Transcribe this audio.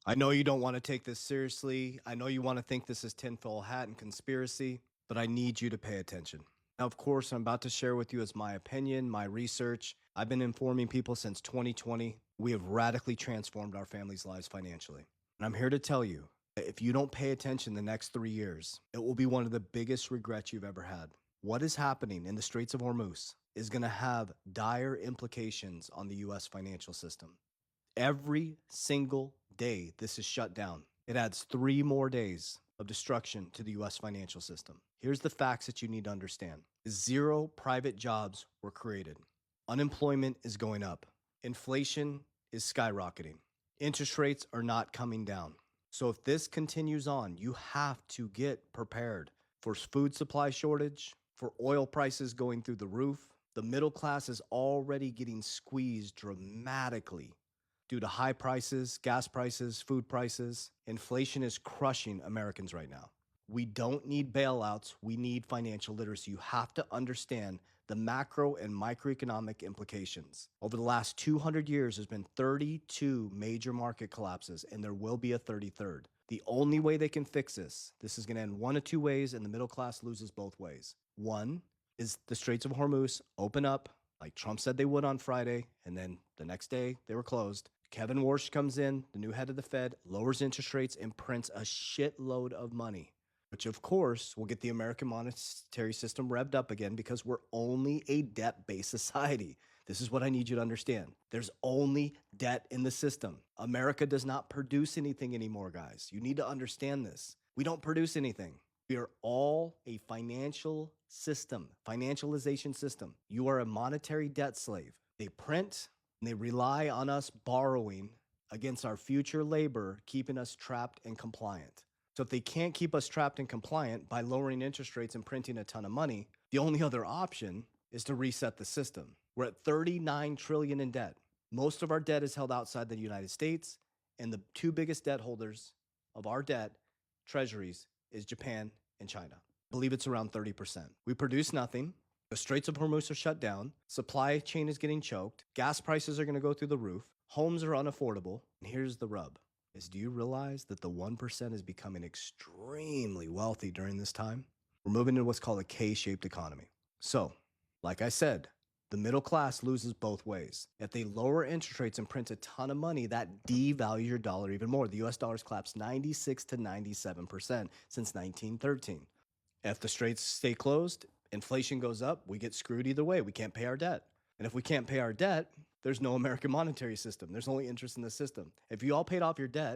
I know you don't want to take this seriously. I know you want to think this is tinfoil hat and conspiracy, but I need you to pay attention. Now, of course, I'm about to share with you as my opinion, my research. I've been informing people since 2020. We have radically transformed our families' lives financially. And I'm here to tell you that if you don't pay attention the next 3 years, it will be one of the biggest regrets you've ever had. What is happening in the Straits of Hormuz is going to have dire implications on the US financial system. Every single day this is shut down, it adds 3 more days of destruction to the US financial system. Here's the facts that you need to understand. Zero private jobs were created. Unemployment is going up. Inflation is skyrocketing. Interest rates are not coming down. So if this continues on, you have to get prepared for food supply shortage, for oil prices going through the roof. The middle class is already getting squeezed dramatically due to high prices, gas prices, food prices. Inflation is crushing Americans right now. We don't need bailouts. We need financial literacy. You have to understand the macro and microeconomic implications. Over the last 200 years, there's been 32 major market collapses, and there will be a 33rd. The only way they can fix this is going to end one of two ways, and the middle class loses both ways. One is the Straits of Hormuz open up, like Trump said they would on Friday, and then the next day they were closed. Kevin Warsh comes in, the new head of the Fed, lowers interest rates and prints a shitload of money, which of course will get the American monetary system revved up again because we're only a debt-based society. This is what I need you to understand. There's only debt in the system. America does not produce anything anymore, guys. You need to understand this. We don't produce anything. We are all a financial system, financialization system. You are a monetary debt slave. They print and they rely on us borrowing against our future labor, keeping us trapped and compliant. So if they can't keep us trapped and compliant by lowering interest rates and printing a ton of money, the only other option is to reset the system. We're at 39 trillion in debt. Most of our debt is held outside the United States, and the two biggest debt holders of our debt, treasuries, is Japan and China. I believe it's around 30%. We produce nothing. The Straits of Hormuz are shut down. Supply chain is getting choked. Gas prices are going to go through the roof. Homes are unaffordable. And here's the rub. Do you realize that the 1% is becoming extremely wealthy during this time? We're moving into what's called a K-shaped economy. So, like I said, the middle class loses both ways. If they lower interest rates and print a ton of money, that devalues your dollar even more. The US dollar's collapsed 96 to 97% since 1913. If the straits stay closed, inflation goes up, we get screwed either way. We can't pay our debt. And if we can't pay our debt, there's no American monetary system. There's only interest in the system. If you all paid off your debt,